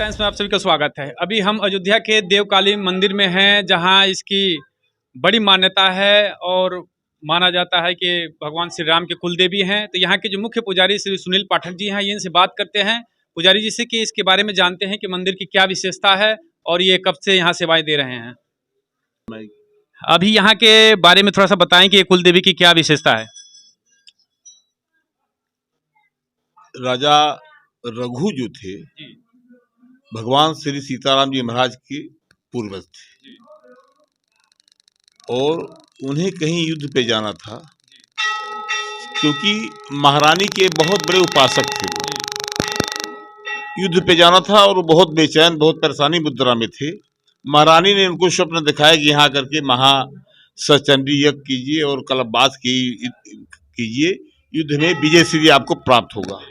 Times में आप सभी का स्वागत है। अभी हम अयोध्या के देवकाली मंदिर में हैं, जहां इसकी बड़ी मान्यता है और माना जाता है कि भगवान श्री राम के कुल देवी हैं। तो यहाँ के जो मुख्य पुजारी श्री सुनील पाठक जी हैं, ये इनसे बात करते हैं पुजारी जी से कि इसके बारे में जानते हैं कि मंदिर की क्या विशेषता है और ये कब से यहाँ सेवाएं दे रहे हैं। अभी यहाँ के बारे में थोड़ा सा बताएं कि कुल देवी की क्या विशेषता है। राजा रघु जो थे भगवान श्री सीताराम जी महाराज के पूर्वज थे और उन्हें कहीं युद्ध पे जाना था, क्योंकि महारानी के बहुत बड़े उपासक थे। युद्ध पे जाना था और वो बहुत बेचैन, बहुत परेशानी मुद्रा में थे। महारानी ने उनको स्वप्न दिखाया कि यहाँ करके महा सचंडी यज्ञ कीजिए और कलशवास कीजिए, युद्ध में विजय श्री आपको प्राप्त होगा।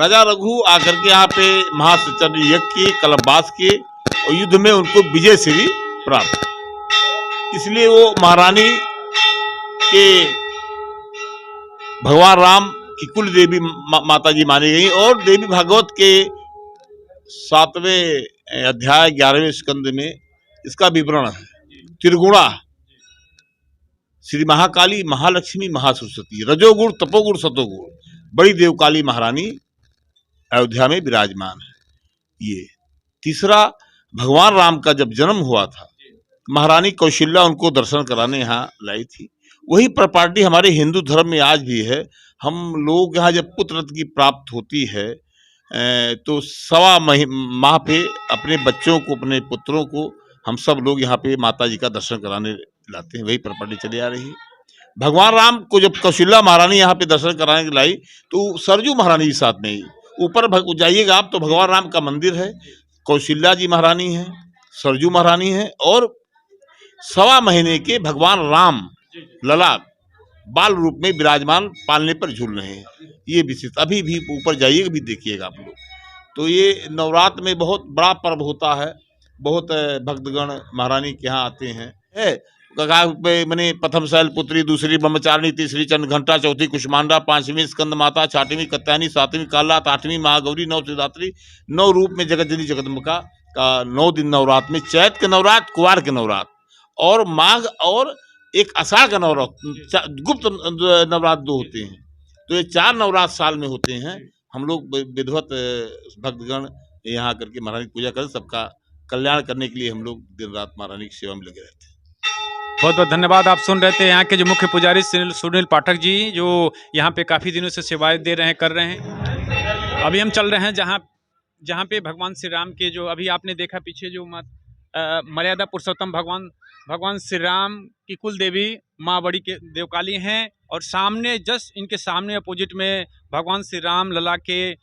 राजा रघु आकर के यहाँ पे महासचंडी यज्ञ किए, कलशवास किए और युद्ध में उनको विजय श्री प्राप्त। इसलिए वो महारानी के भगवान राम की कुल देवी माता जी मानी गई। और देवी भागवत के 7वें अध्याय 11वें स्कंद में इसका विवरण है। त्रिगुणा श्री महाकाली, महालक्ष्मी, महासरस्वती, रजोगुण, तपोगुण, सतोगुण, बड़ी देवकाली महारानी अयोध्या में विराजमान है। ये तीसरा, भगवान राम का जब जन्म हुआ था, महारानी कौशल्या उनको दर्शन कराने यहाँ लाई थी। वही प्रॉपर्टी हमारे हिंदू धर्म में आज भी है। हम लोग यहाँ जब पुत्र रत्न की प्राप्त होती है तो सवा माह पे अपने बच्चों को, अपने पुत्रों को हम सब लोग यहाँ पे माता जी का दर्शन कराने लाते हैं। वही प्रॉपर्टी चली आ रही है। भगवान राम को जब कौशल्या महारानी यहाँ पे दर्शन कराने लाई तो सरजू महारानी के साथ में ही ऊपर जाइएगा आप तो भगवान राम का मंदिर है। कौशल्या जी महारानी है, सरजू महारानी है और सवा महीने के भगवान राम लला बाल रूप में विराजमान पालने पर झूल रहे हैं। ये विशेष अभी भी ऊपर जाइएगा, भी देखिएगा आप लोग। तो ये नवरात्र में बहुत बड़ा पर्व होता है। बहुत भक्तगण महारानी के यहाँ आते हैं। मैंने प्रथम शैल पुत्री, दूसरी ब्रह्मचारिणी, तीसरी चंद्र घंटा, चौथी कुष्मांडा, 5वीं स्कंद माता, 6वीं कत्यायनी, 7वीं काला, 8वीं महागौरी, 9 शिवरात्रि, 9 रूप में जगत जननी जगदम्बिका का 9 दिन नवरात्र में, चैत के नवरात्र, कुवार के नवरात्र और माघ और एक आषाढ़ का नवरात्र, गुप्त नवरात्र 2 होते हैं। तो ये 4 नवरात्र साल में होते हैं। हम लोग विधिवत भक्तगण यहाँ करके महारानी की पूजा करें, सबका कल्याण करने के लिए हम लोग दिन रात महारानी की सेवा में लगे रहते हैं। बहुत बहुत धन्यवाद। आप सुन रहे थे यहाँ के जो मुख्य पुजारी सुनील पाठक जी, जो यहाँ पे काफ़ी दिनों से सेवाएं दे रहे हैं, कर रहे हैं। अभी हम चल रहे हैं जहाँ पे भगवान श्री राम के, जो अभी आपने देखा पीछे, जो मर्यादा पुरुषोत्तम भगवान श्री राम की कुल देवी माँ बड़ी के देवकाली हैं। और सामने, जस्ट इनके सामने अपोजिट में भगवान श्री राम लला के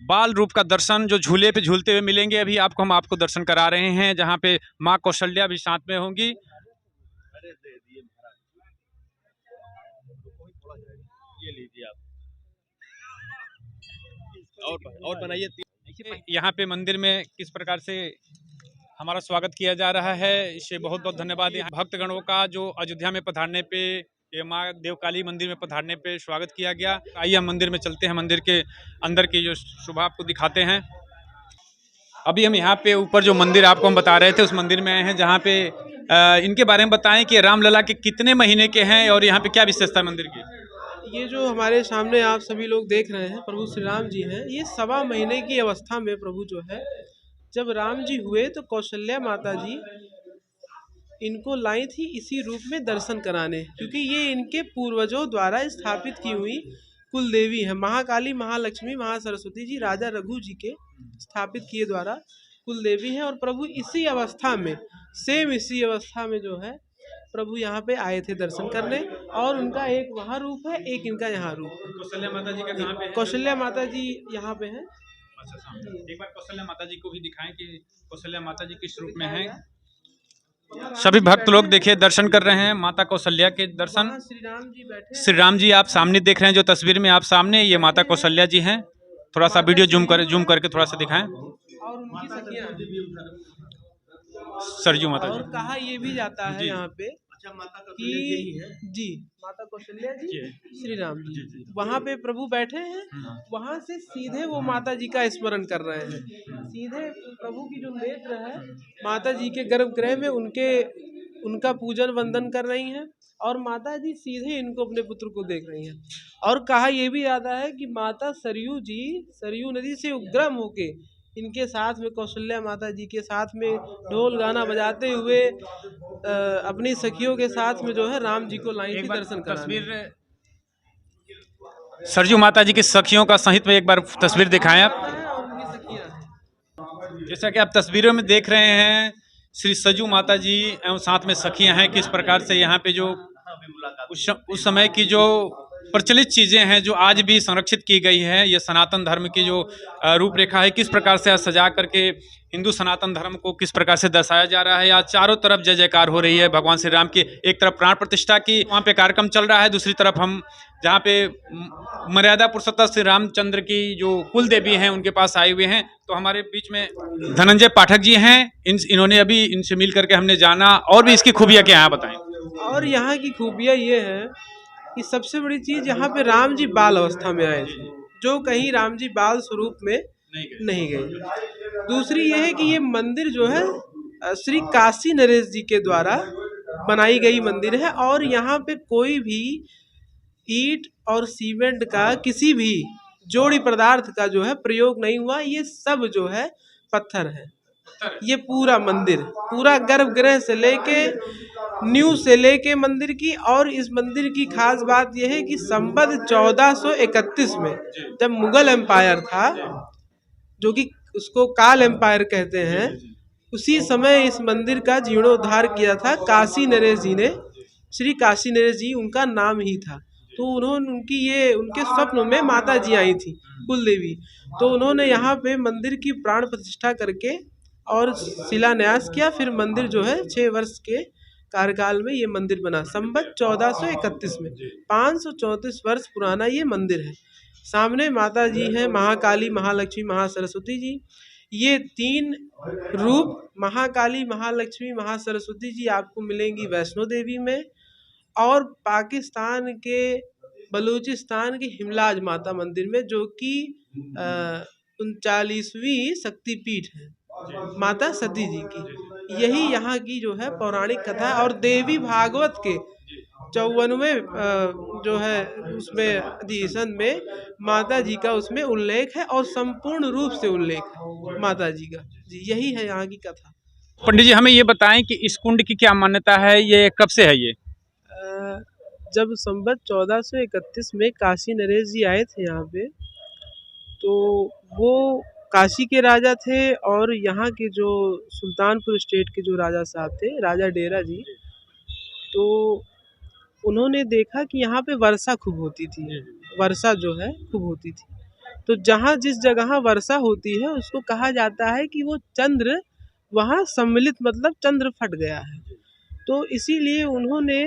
बाल रूप का दर्शन जो झूले पे झूलते हुए मिलेंगे। अभी हम आपको दर्शन करा रहे हैं, जहाँ पे माँ कौशल्या भी साथ में होंगी। ये लीजिए आप और बनाइए। यहाँ पे मंदिर में किस प्रकार से हमारा स्वागत किया जा रहा है, इससे बहुत बहुत धन्यवाद। यहाँ भक्तगणों का जो अयोध्या में पधारने पे, ये माँ देवकाली मंदिर में पधारने पे स्वागत किया गया। आइए हम मंदिर में चलते हैं, मंदिर के अंदर की जो शोभा आपको दिखाते हैं। अभी हम यहाँ पे ऊपर जो मंदिर आपको हम बता रहे थे, उस मंदिर में आए हैं, जहाँ पे इनके बारे में बताएं कि रामलला के कितने महीने के हैं और यहाँ पे क्या विशेषता है मंदिर की। ये जो हमारे सामने आप सभी लोग देख रहे हैं, प्रभु श्री राम जी हैं। ये सवा महीने की अवस्था में प्रभु जो है, जब राम जी हुए तो कौशल्या माता जी इनको लाई थी इसी रूप में दर्शन कराने, क्योंकि ये इनके पूर्वजों द्वारा स्थापित की हुई कुल देवी है। महाकाली, महालक्ष्मी, महासरस्वती जी राजा रघु जी के स्थापित किए द्वारा कुल देवी हैं। और प्रभु इसी अवस्था में, सेम इसी अवस्था में जो है प्रभु यहाँ पे आए थे दर्शन करने। और उनका एक वहाँ रूप है, एक इनका यहाँ रूप है। कौशल्या माता जी का कहाँ पे है? कौशल्या माता जी यहाँ पे हैं। एक बार कौशल्या माता जी को भी दिखाएं कि कौशल्या माता जी किस रूप में हैं। सभी भक्त लोग देखिए दर्शन कर रहे हैं माता कौशल्या के दर्शन। श्री राम जी आप सामने देख रहे हैं, जो तस्वीर में आप सामने, ये माता कौशल्या जी हैं। थोड़ा सा वीडियो जूम करके थोड़ा सा दिखाएं। और उनकी सखियां सरजू माता जी। और कहा ये भी जाता है यहाँ पे कि जी माता कौशल्या जी श्री राम जी वहाँ पे प्रभु बैठे हैं, वहाँ से सीधे वो माता जी का स्मरण कर रहे हैं। सीधे प्रभु की जो नेत्र है माता जी के गर्भगृह में उनका पूजन वंदन कर रही हैं, और माता जी सीधे इनको अपने पुत्र को देख रही हैं। और कहा यह भी जाता है कि माता सरयू जी सरयू नदी से उग्रम होके इनके साथ में कौशल्या माता जी के साथ में ढोल गाना बजाते हुए अपनी सखियों के साथ में जो है राम जी को लाई थी दर्शन कराने। तस्वीर सरजू माता जी की सखियों का सहित में एक बार तस्वीर दिखाएं आप। और उनकी सखियां हैं। जैसा कि आप तस्वीरों में देख रहे हैं, श्री सरजू माता जी एवं साथ में सखियां हैं। किस प्रकार से यहाँ पे जो उस समय की जो प्रचलित चीजें हैं जो आज भी संरक्षित की गई है, ये सनातन धर्म की जो रूपरेखा है, किस प्रकार से सजा करके हिंदू सनातन धर्म को किस प्रकार से दर्शाया जा रहा है। आज चारों तरफ जय जयकार हो रही है भगवान श्री राम की। एक तरफ प्राण प्रतिष्ठा की वहाँ पे कार्यक्रम चल रहा है, दूसरी तरफ हम जहाँ पे मर्यादा पुरुषोत्तम श्री रामचंद्र की जो कुल देवी हैं उनके पास आए हुए हैं। तो हमारे बीच में धनंजय पाठक जी हैं, इन्होंने अभी इनसे मिल करके हमने जाना और भी इसकी खूबियाँ क्या है बताएं। और यहाँ की खूबियाँ ये है कि सबसे बड़ी चीज यहाँ पे राम जी बाल अवस्था में आए थे, जो कहीं राम जी बाल स्वरूप में नहीं गए। दूसरी ये है कि ये मंदिर जो है श्री काशी नरेश जी के द्वारा बनाई गई मंदिर है, और यहाँ पे कोई भी ईंट और सीमेंट का किसी भी जोड़ी पदार्थ का जो है प्रयोग नहीं हुआ। ये सब जो है पत्थर है। ये पूरा मंदिर, पूरा गर्भगृह से लेके न्यू से लेके मंदिर की। और इस मंदिर की खास बात यह है कि संवत 1431 में जब मुगल एम्पायर था, जो कि उसको काल एम्पायर कहते हैं, उसी समय इस मंदिर का जीर्णोद्धार किया था काशी नरेश जी ने। श्री काशी नरेश जी उनका नाम ही था। तो उन्होंने उनके स्वप्न में माता जी आई थी कुल देवी। तो उन्होंने यहाँ पे मंदिर की प्राण प्रतिष्ठा करके और शिलान्यास किया। फिर मंदिर जो है 6 वर्ष के कार्यकाल में ये मंदिर बना, संवत 1431 में। 534 वर्ष पुराना ये मंदिर है। सामने माता जी हैं, महाकाली, महालक्ष्मी, महासरस्वती जी। ये 3 रूप महाकाली, महालक्ष्मी, महासरस्वती जी आपको मिलेंगी वैष्णो देवी में, और पाकिस्तान के बलूचिस्तान की हिमलाज माता मंदिर में, जो कि 39वीं शक्तिपीठ है माता सती जी की। यही यहाँ की जो है पौराणिक कथा। और देवी भागवत के 54वें जो है उसमें अधिवेशन में माता जी का उसमें उल्लेख है, और संपूर्ण रूप से उल्लेख है माता जी का। जी यही है यहाँ की कथा। पंडित जी हमें ये बताएं कि इस कुंड की क्या मान्यता है, ये कब से है ये? जब संवत 1431 में काशी नरेश जी आए थे यहाँ पे, तो वो काशी के राजा थे, और यहाँ के जो सुल्तानपुर स्टेट के जो राजा साहब थे, राजा डेरा जी, तो उन्होंने देखा कि यहाँ पे वर्षा खूब होती थी। वर्षा जो है खूब होती थी। तो जहाँ जिस जगह वर्षा होती है उसको कहा जाता है कि वो चंद्र वहाँ सम्मिलित, मतलब चंद्र फट गया है। तो इसीलिए उन्होंने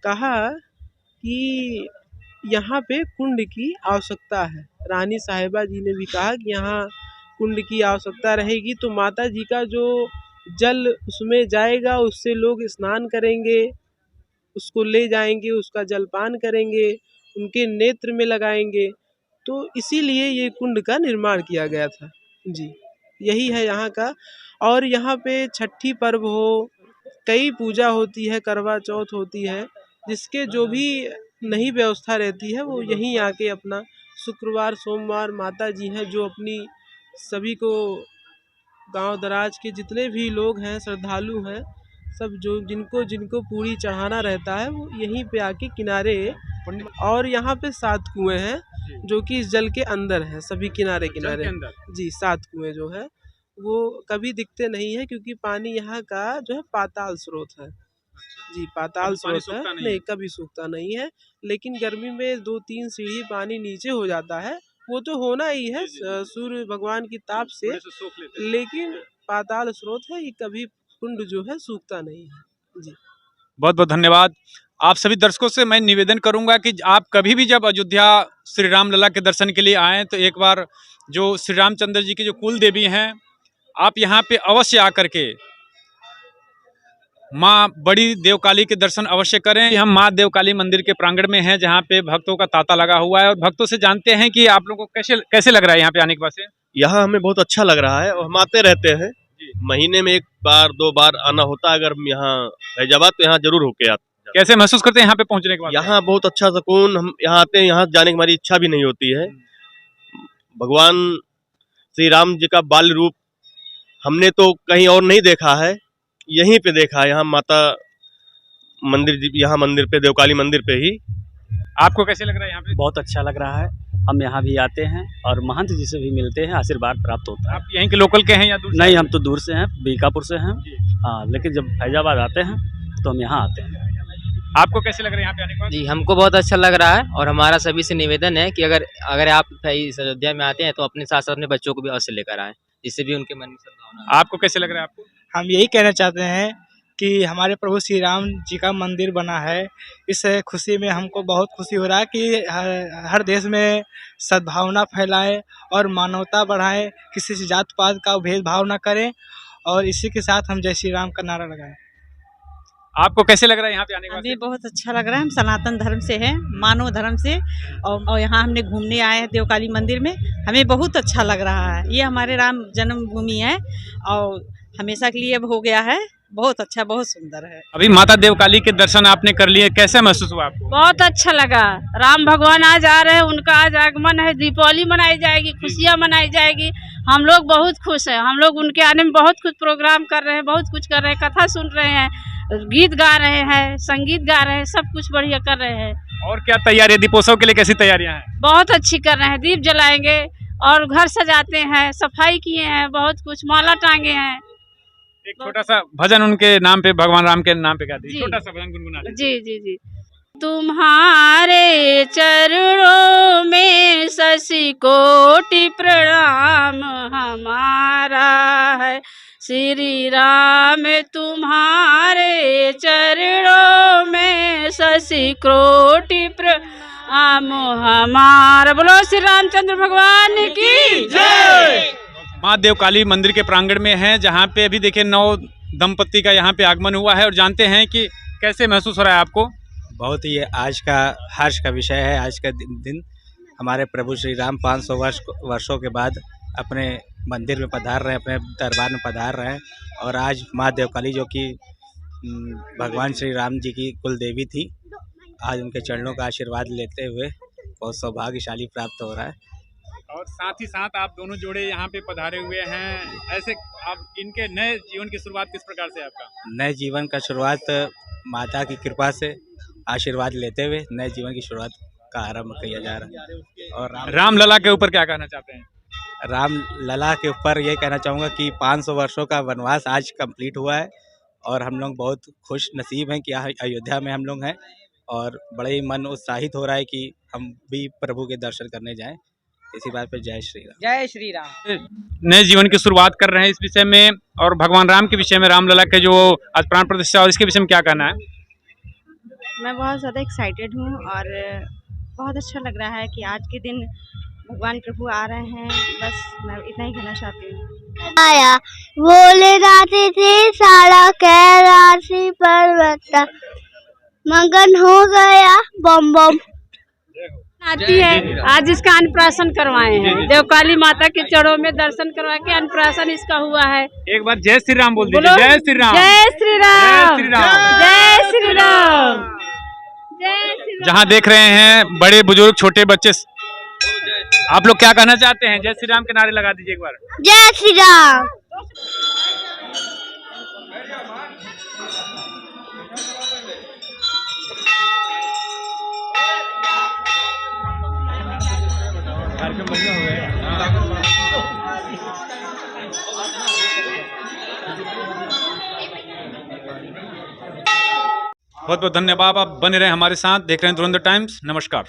कहा कि यहाँ पे कुंड की आवश्यकता है। रानी साहिबा जी ने भी कहा कि यहाँ कुंड की आवश्यकता रहेगी, तो माता जी का जो जल उसमें जाएगा, उससे लोग स्नान करेंगे, उसको ले जाएंगे, उसका जलपान करेंगे, उनके नेत्र में लगाएंगे। तो इसीलिए ये कुंड का निर्माण किया गया था। जी यही है यहाँ का। और यहाँ पे छठी पर्व हो, कई पूजा होती है, करवा चौथ होती है, जिसके जो भी नहीं व्यवस्था रहती है वो यहीं आके अपना शुक्रवार, सोमवार माता जी हैं जो अपनी सभी को, गांव दराज के जितने भी लोग हैं, श्रद्धालु हैं, सब जो जिनको पूरी चढ़ाना रहता है वो यहीं पे आके किनारे। और यहाँ पे 7 कुएं हैं जो कि इस जल के अंदर है, सभी किनारे किनारे। जी 7 कुएं जो है वो कभी दिखते नहीं है, क्योंकि पानी यहाँ का जो है पाताल स्रोत है। जी पाताल स्रोत है, नहीं कभी सूखता नहीं है। लेकिन गर्मी में 2-3 सीढ़ी पानी नीचे हो जाता है, वो तो होना ही है सूर्य भगवान की ताप से, लेकिन पाताल स्रोत है, ये कभी कुंड जो है सूखता नहीं है। जी बहुत बहुत धन्यवाद। आप सभी दर्शकों से मैं निवेदन करूंगा कि आप कभी भी जब अयोध्या श्री राम लला के दर्शन के लिए आएँ तो एक बार जो श्री रामचंद्र जी की जो कुल देवी हैं, आप यहाँ पे अवश्य आकर के माँ बड़ी देवकाली के दर्शन अवश्य करें। हम माँ देवकाली मंदिर के प्रांगण में हैं, जहाँ पे भक्तों का तांता लगा हुआ है और भक्तों से जानते हैं कि आप लोगों को कैसे कैसे लग रहा है यहाँ पे आने के बाद से। यहाँ हमें बहुत अच्छा लग रहा है और हम आते रहते हैं। महीने में 1 बार 2 बार आना होता है। अगर हम यहाँ फैजाबाद तो यहाँ जरूर होके आते हैं। कैसे महसूस करते हैं यहाँ पे पहुँचने के बाद? यहाँ बहुत अच्छा सुकून, हम यहाँ आते हैं, यहाँ जाने की हमारी इच्छा भी नहीं होती है। भगवान श्री राम जी का बाल रूप हमने तो कहीं और नहीं देखा है, यहीं पे देखा है, यहाँ माता मंदिर, यहाँ मंदिर पे, देवकाली मंदिर पे ही। आपको कैसे लग रहा है यहाँ पे? बहुत अच्छा लग रहा है। हम यहाँ भी आते हैं और महंत जी से भी मिलते हैं, आशीर्वाद प्राप्त होता है। आप यहीं के लोकल के हैं या दूर से? नहीं, हम तो दूर से हैं, बीकापुर से हैं। हाँ, लेकिन जब फैजाबाद आते हैं तो हम यहाँ आते हैं। आपको कैसे लग रहा है यहाँ पे आने के बाद? जी, हमको बहुत अच्छा लग रहा है और हमारा सभी से निवेदन है कि अगर आप इस अयोध्या में आते हैं तो अपने साथ साथ अपने बच्चों को भी अवश्य लेकर आएं, जिससे भी उनके मन में सद्भावना। आपको कैसे लग रहा है आपको? हम यही कहना चाहते हैं कि हमारे प्रभु श्री राम जी का मंदिर बना है। इस खुशी में हमको बहुत खुशी हो रहा है कि हर देश में सद्भावना फैलाएं और मानवता बढ़ाएं, किसी से जात पात का भेदभाव ना करें और इसी के साथ हम जय श्री राम का नारा लगाएं। आपको कैसे लग रहा है यहाँ पे आने के बाद? अभी बहुत अच्छा लग रहा है। हम सनातन धर्म से हैं, मानव धर्म से, और यहाँ हमने घूमने आए हैं देवकाली मंदिर में। हमें बहुत अच्छा लग रहा है। ये हमारे राम जन्मभूमि है और हमेशा के लिए अब हो गया है। बहुत अच्छा, बहुत सुंदर है। अभी माता देवकाली के दर्शन आपने कर लिए, कैसे महसूस हुआ आपको? बहुत अच्छा लगा। राम भगवान आज आ रहे हैं, उनका आज आगमन है, दीपावली मनाई जाएगी, खुशियाँ मनाई जाएगी। हम लोग बहुत खुश हैं। हम लोग उनके आने में बहुत कुछ प्रोग्राम कर रहे हैं, बहुत कुछ कर रहे हैं, कथा सुन रहे हैं, गीत गा रहे हैं, संगीत गा रहे हैं, सब कुछ बढ़िया कर रहे हैं। और क्या तैयारी है? दीपोत्सव के लिए कैसी तैयारियां हैं? बहुत अच्छी कर रहे हैं। दीप जलाएंगे और घर सजाते हैं, सफाई किए हैं, बहुत कुछ, माला टांगे हैं। एक छोटा सा भजन उनके नाम पे, भगवान राम के नाम पे गा दीजिए, जी। छोटा सा भजन गुनगुना दीजिए। जी जी जी। तुम्हारे चरणों में शशि कोटि प्रणाम हमारा है, श्री राम तुम्हारे चरणों में शशि कोटि प्रणाम हमारा। बोलो श्री रामचंद्र भगवान की जय। माँ देवकाली मंदिर के प्रांगण में है, जहाँ पे अभी देखिए 9 दंपत्ति का यहाँ पे आगमन हुआ है और जानते हैं कि कैसे महसूस हो रहा है आपको? बहुत ही आज का हर्ष का विषय है। आज का दिन हमारे प्रभु श्री राम 500 वर्षों के बाद अपने मंदिर में पधार रहे हैं, अपने दरबार में पधार रहे हैं। और आज माँ देवकाली जो कि भगवान श्री राम जी की कुल देवी थी, आज उनके चरणों का आशीर्वाद लेते हुए बहुत सौभाग्यशाली प्राप्त हो रहा है। और साथ ही साथ आप दोनों जोड़े यहाँ पे पधारे हुए हैं, ऐसे आप इनके नए जीवन की शुरुआत किस प्रकार से आपका? नए जीवन का शुरुआत माता की कृपा से आशीर्वाद लेते हुए नए जीवन की शुरुआत का आरंभ किया जा रहा है। और राम लला के ऊपर क्या कहना चाहते हैं? राम लला के ऊपर ये कहना चाहूँगा कि 500 वर्षों का वनवास आज कंप्लीट हुआ है और हम लोग बहुत खुश नसीब हैं कि अयोध्या में हम लोग हैं और बड़े ही मन उत्साहित हो रहा है कि हम भी प्रभु के दर्शन करने जाएं। इसी बात पे जय श्री राम। जय श्री राम। नए जीवन की शुरुआत कर रहे हैं इस विषय में, और भगवान राम के विषय में, राम लला के जो आज प्राण प्रतिष्ठा और इसके विषय में क्या कहना है? मैं बहुत ज़्यादा एक्साइटेड हूँ और बहुत अच्छा लग रहा है कि आज के दिन भगवान प्रभु आ रहे हैं। बस मैं इतना ही कहना चाहती हूँ। आया बोले राधे थे सारा कैलाशी पर्वत मगन हो गया बम बम आती है। आज इसका अन्नप्राशन करवाए हैं, देवकाली माता के चरणों में दर्शन करवा के अन्नप्राशन इसका हुआ है। एक बार जय श्री राम बोल दीजिए। जय श्री राम, जय श्री राम, जय श्री राम, जय श्री राम, जय श्री राम। जहाँ देख रहे हैं बड़े बुजुर्ग छोटे बच्चे, आप लोग क्या कहना चाहते हैं? जय श्री राम के नारे लगा दीजिए एक बार। जय श्री राम। बहुत बहुत धन्यवाद। आप बने रहे हमारे साथ, देख रहे हैं धुरंधर टाइम्स। नमस्कार।